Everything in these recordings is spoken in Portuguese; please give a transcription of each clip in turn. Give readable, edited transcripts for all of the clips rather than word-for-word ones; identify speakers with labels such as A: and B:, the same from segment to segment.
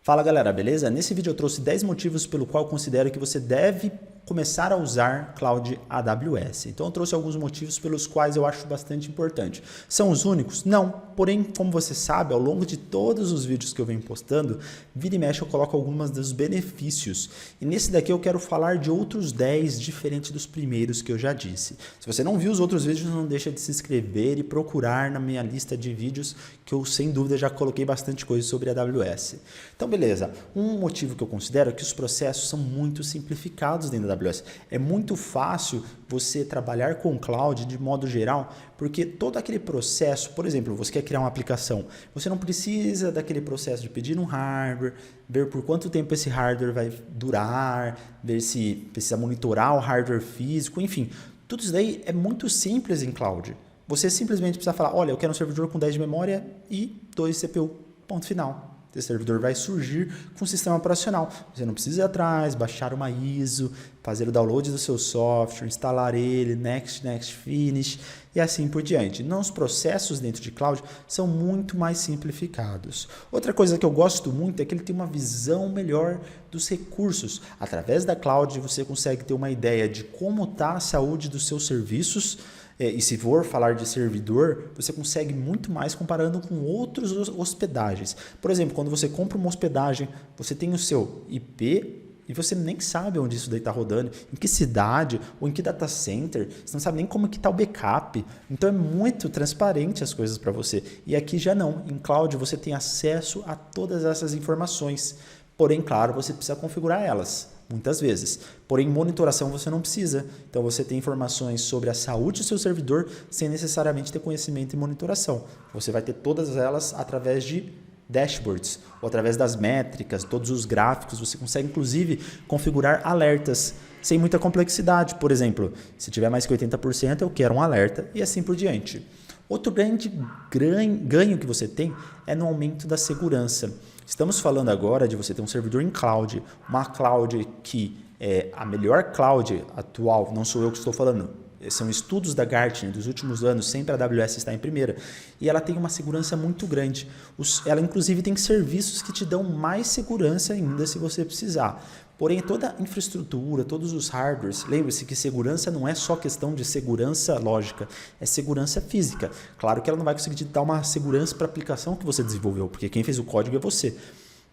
A: Fala galera, beleza? Nesse vídeo eu trouxe 10 motivos pelo qual eu considero que você deve começar a usar Cloud AWS. Então eu trouxe alguns motivos pelos quais eu acho bastante importante. São os únicos? Não. Porém, como você sabe, ao longo de todos os vídeos que eu venho postando, vira e mexe eu coloco alguns dos benefícios. E nesse daqui eu quero falar de outros 10 diferentes dos primeiros que eu já disse. Se você não viu os outros vídeos, não deixa de se inscrever e procurar na minha lista de vídeos que eu sem dúvida já coloquei bastante coisa sobre a AWS. Então beleza, um motivo que eu considero é que os processos são muito simplificados dentro da AWS. É muito fácil você trabalhar com cloud de modo geral, porque todo aquele processo, por exemplo, você quer criar uma aplicação, você não precisa daquele processo de pedir um hardware, ver por quanto tempo esse hardware vai durar, ver se precisa monitorar o hardware físico, enfim, tudo isso daí é muito simples em cloud. Você simplesmente precisa falar, olha, eu quero um servidor com 10 de memória e 2 CPU, ponto final. Esse servidor vai surgir com o sistema operacional. Você não precisa ir atrás, baixar uma ISO, fazer o download do seu software, instalar ele, next, finish e assim por diante. Não, os processos dentro de cloud são muito mais simplificados. Outra coisa que eu gosto muito é que ele tem uma visão melhor dos recursos. Através da cloud você consegue ter uma ideia de como está a saúde dos seus serviços. E se for falar de servidor, você consegue muito mais comparando com outras hospedagens. Por exemplo, quando você compra uma hospedagem, você tem o seu IP e você nem sabe onde isso daí está rodando, em que cidade ou em que data center, você não sabe nem como que está o backup. Então é muito transparente as coisas para você. E aqui já não, em cloud você tem acesso a todas essas informações. Porém, claro, você precisa configurar elas. Muitas vezes. Porém, monitoração você não precisa. Então, você tem informações sobre a saúde do seu servidor sem necessariamente ter conhecimento em monitoração. Você vai ter todas elas através de dashboards ou através das métricas, todos os gráficos. Você consegue, inclusive, configurar alertas sem muita complexidade. Por exemplo, se tiver mais que 80%, eu quero um alerta e assim por diante. Outro grande ganho que você tem é no aumento da segurança. Estamos falando agora de você ter um servidor em cloud, uma cloud que é a melhor cloud atual, não sou eu que estou falando, são estudos da Gartner dos últimos anos, sempre a AWS está em primeira, e ela tem uma segurança muito grande. Ela inclusive tem serviços que te dão mais segurança ainda se você precisar. Porém, toda a infraestrutura, todos os hardwares, lembre-se que segurança não é só questão de segurança lógica, é segurança física. Claro que ela não vai conseguir te dar uma segurança para a aplicação que você desenvolveu, porque quem fez o código é você.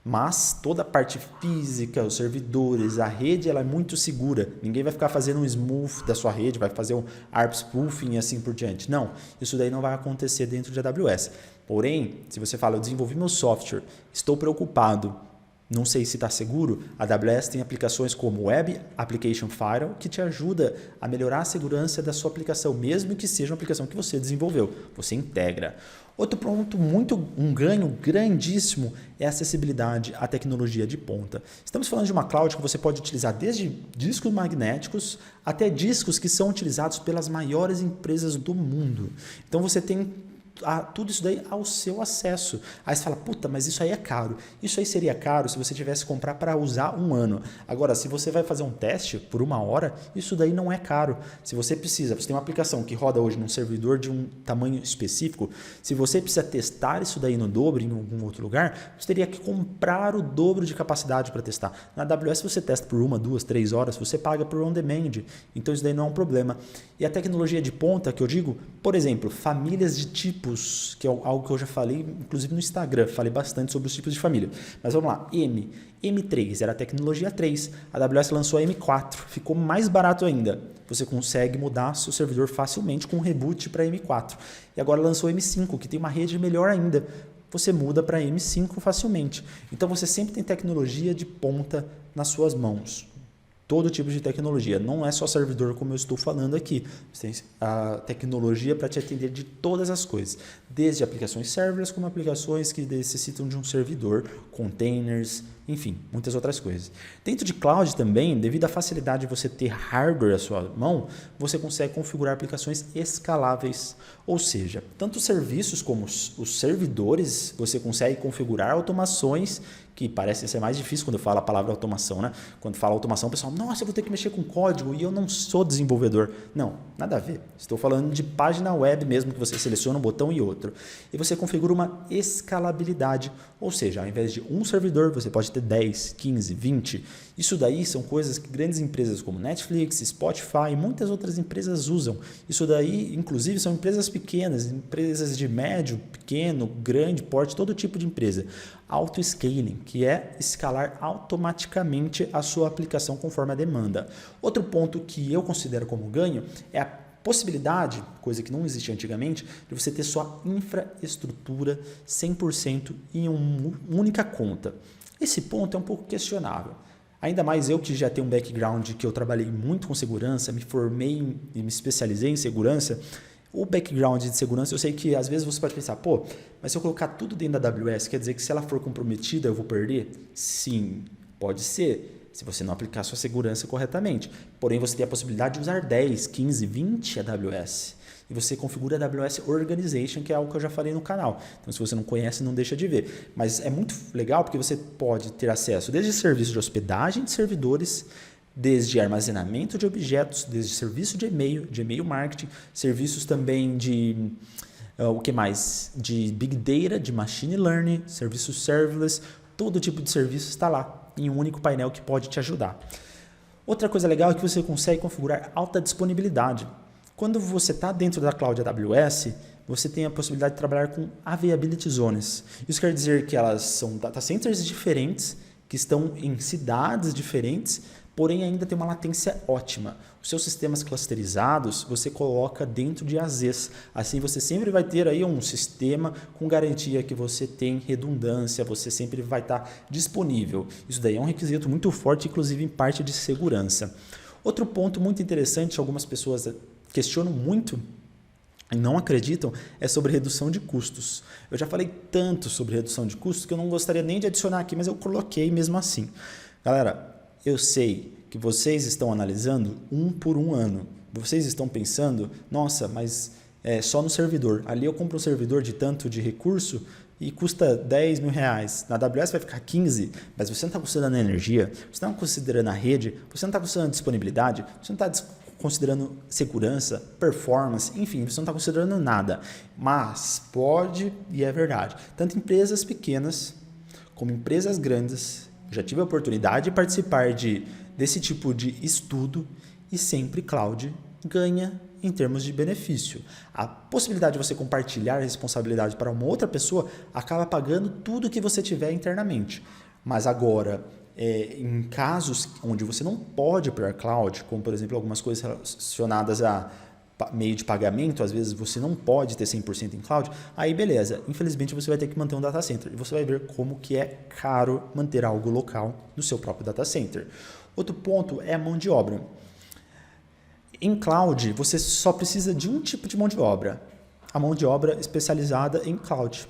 A: Mas toda a parte física, os servidores, a rede, ela é muito segura. Ninguém vai ficar fazendo um smooth da sua rede, vai fazer um ARP spoofing e assim por diante. Não, isso daí não vai acontecer dentro de AWS. Porém, se você fala, eu desenvolvi meu software, estou preocupado, não sei se está seguro, a AWS tem aplicações como Web Application Firewall que te ajuda a melhorar a segurança da sua aplicação, mesmo que seja uma aplicação que você desenvolveu, você integra. Outro ponto, um ganho grandíssimo é a acessibilidade à tecnologia de ponta. Estamos falando de uma cloud que você pode utilizar desde discos magnéticos até discos que são utilizados pelas maiores empresas do mundo. Então você tem tudo isso daí ao seu acesso. Aí você fala, puta, mas isso aí é caro. Isso aí seria caro se você tivesse que comprar para usar um ano. Agora, se você vai fazer um teste por 1 hora, isso daí não é caro. Se você precisa, você tem uma aplicação que roda hoje num servidor de um tamanho específico, se você precisa testar isso daí no dobro em algum outro lugar, você teria que comprar o dobro de capacidade para testar. Na AWS você testa por 1, 2, 3 horas, você paga por on demand. Então isso daí não é um problema. E a tecnologia de ponta que eu digo, por exemplo, famílias de tipos, que é algo que eu já falei, inclusive no Instagram, falei bastante sobre os tipos de família. Mas vamos lá, M3 era a tecnologia 3, a AWS lançou a M4, ficou mais barato ainda. Você consegue mudar seu servidor facilmente com um reboot para M4. E agora lançou a M5, que tem uma rede melhor ainda. Você muda para M5 facilmente. Então você sempre tem tecnologia de ponta nas suas mãos. Todo tipo de tecnologia, não é só servidor como eu estou falando aqui. Você tem a tecnologia para te atender de todas as coisas, desde aplicações serverless como aplicações que necessitam de um servidor, containers, enfim, muitas outras coisas. Dentro de cloud também, devido à facilidade de você ter hardware à sua mão, você consegue configurar aplicações escaláveis, ou seja, tanto os serviços como os servidores, você consegue configurar automações que parece ser mais difícil quando eu falo a palavra automação, né? Quando fala automação, o pessoal, nossa, eu vou ter que mexer com código e eu não sou desenvolvedor. Não, nada a ver. Estou falando de página web mesmo, que você seleciona um botão e outro. E você configura uma escalabilidade, ou seja, ao invés de um servidor, você pode ter 10, 15, 20. Isso daí são coisas que grandes empresas como Netflix, Spotify e muitas outras empresas usam. Isso daí, inclusive, são empresas pequenas, empresas de médio, pequeno, grande porte, todo tipo de empresa. Auto-scaling, que é escalar automaticamente a sua aplicação conforme a demanda. Outro ponto que eu considero como ganho é a possibilidade, coisa que não existia antigamente, de você ter sua infraestrutura 100% em uma única conta. Esse ponto é um pouco questionável. Ainda mais eu que já tenho um background que eu trabalhei muito com segurança, me formei e me especializei em segurança. O background de segurança, eu sei que às vezes você pode pensar, pô, mas se eu colocar tudo dentro da AWS, quer dizer que se ela for comprometida eu vou perder? Sim, pode ser, se você não aplicar a sua segurança corretamente. Porém, você tem a possibilidade de usar 10, 15, 20 AWS. E você configura a AWS Organization, que é algo que eu já falei no canal. Então, se você não conhece, não deixa de ver. Mas é muito legal porque você pode ter acesso desde serviço de hospedagem de servidores, desde armazenamento de objetos, desde serviço de e-mail marketing, serviços também de, o que mais? De Big Data, de Machine Learning, serviços serverless, todo tipo de serviço está lá em um único painel que pode te ajudar. Outra coisa legal é que você consegue configurar alta disponibilidade. Quando você está dentro da Cloud AWS, você tem a possibilidade de trabalhar com Availability Zones. Isso quer dizer que elas são data centers diferentes, que estão em cidades diferentes, porém ainda tem uma latência ótima. Os seus sistemas clusterizados você coloca dentro de AZs. Assim você sempre vai ter aí um sistema com garantia que você tem redundância, você sempre vai estar disponível. Isso daí é um requisito muito forte, inclusive em parte de segurança. Outro ponto muito interessante, algumas pessoas questionam muito e não acreditam, é sobre redução de custos. Eu já falei tanto sobre redução de custos que eu não gostaria nem de adicionar aqui, mas eu coloquei mesmo assim. Galera, eu sei que vocês estão analisando um por um ano. Vocês estão pensando, nossa, mas é só no servidor. Ali eu compro um servidor de tanto de recurso e custa 10 mil reais. Na AWS vai ficar 15, mas você não está considerando a energia, você não está considerando a rede, você não está considerando disponibilidade, você não está considerando segurança, performance, enfim, você não está considerando nada. Mas pode, e é verdade, tanto empresas pequenas como empresas grandes, já tive a oportunidade de participar desse tipo de estudo e sempre cloud ganha em termos de benefício. A possibilidade de você compartilhar a responsabilidade para uma outra pessoa acaba pagando tudo que você tiver internamente. Mas agora, em casos onde você não pode para cloud, como por exemplo algumas coisas relacionadas a meio de pagamento, às vezes você não pode ter 100% em cloud, aí beleza, infelizmente você vai ter que manter um data center e você vai ver como que é caro manter algo local no seu próprio data center. Outro ponto é a mão de obra. Em cloud, você só precisa de um tipo de mão de obra, a mão de obra especializada em cloud.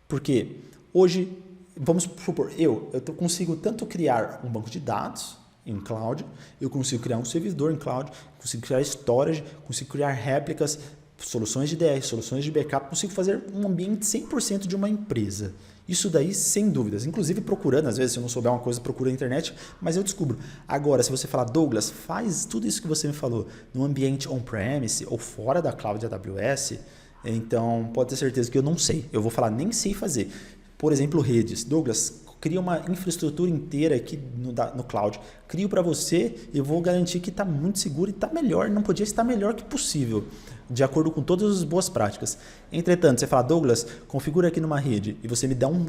A: Porque hoje, vamos supor, eu consigo tanto criar um banco de dados em cloud, eu consigo criar um servidor em cloud, consigo criar storage, consigo criar réplicas, soluções de DR, soluções de backup, consigo fazer um ambiente 100% de uma empresa. Isso daí, sem dúvidas. Inclusive procurando, às vezes, se eu não souber uma coisa, procuro na internet, mas eu descubro. Agora, se você falar, Douglas, faz tudo isso que você me falou no ambiente on-premise ou fora da cloud AWS, então pode ter certeza que eu não sei. Eu vou falar, nem sei fazer. Por exemplo, redes. Douglas, cria uma infraestrutura inteira aqui no cloud. Crio para você e eu vou garantir que está muito seguro e está melhor, não podia estar melhor que possível, de acordo com todas as boas práticas. Entretanto, você fala, Douglas, configura aqui numa rede e você me dá um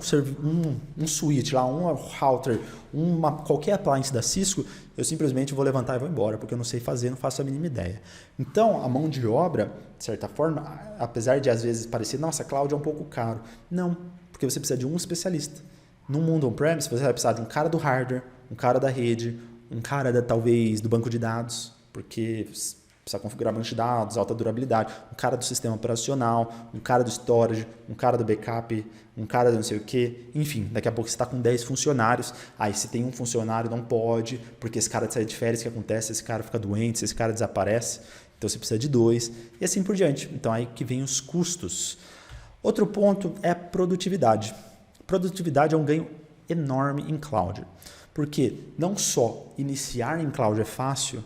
A: switch lá, um router, qualquer appliance da Cisco, eu simplesmente vou levantar e vou embora, porque eu não sei fazer, não faço a mínima ideia. Então, a mão de obra, de certa forma, apesar de às vezes parecer, nossa, cloud é um pouco caro. Não, porque você precisa de um especialista. No mundo on-premise, você vai precisar de um cara do hardware, um cara da rede, um cara talvez do banco de dados, porque precisa configurar banco de dados, alta durabilidade, um cara do sistema operacional, um cara do storage, um cara do backup, um cara do não sei o que, enfim, daqui a pouco você está com 10 funcionários, aí se tem um funcionário não pode, porque esse cara sai de férias, o que acontece? Esse cara fica doente, esse cara desaparece, então você precisa de 2 e assim por diante. Então aí que vem os custos. Outro ponto é a produtividade. Produtividade é um ganho enorme em cloud. Porque não só iniciar em cloud é fácil,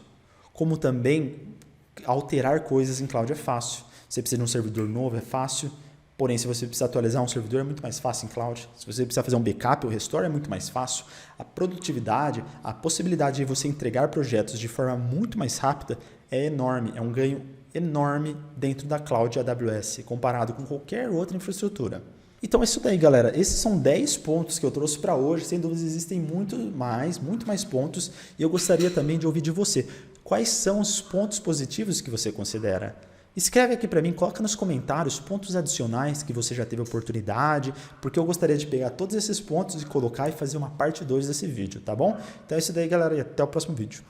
A: como também alterar coisas em cloud é fácil. Você precisa de um servidor novo, é fácil. Porém, se você precisa atualizar um servidor, é muito mais fácil em cloud. Se você precisa fazer um backup ou restore, é muito mais fácil. A produtividade, a possibilidade de você entregar projetos de forma muito mais rápida é enorme. É um ganho enorme dentro da cloud AWS, comparado com qualquer outra infraestrutura. Então é isso daí, galera. Esses são 10 pontos que eu trouxe para hoje. Sem dúvidas, existem muito mais pontos. E eu gostaria também de ouvir de você. Quais são os pontos positivos que você considera? Escreve aqui para mim, coloca nos comentários pontos adicionais que você já teve oportunidade, porque eu gostaria de pegar todos esses pontos e colocar e fazer uma parte 2 desse vídeo, tá bom? Então é isso daí, galera, e até o próximo vídeo.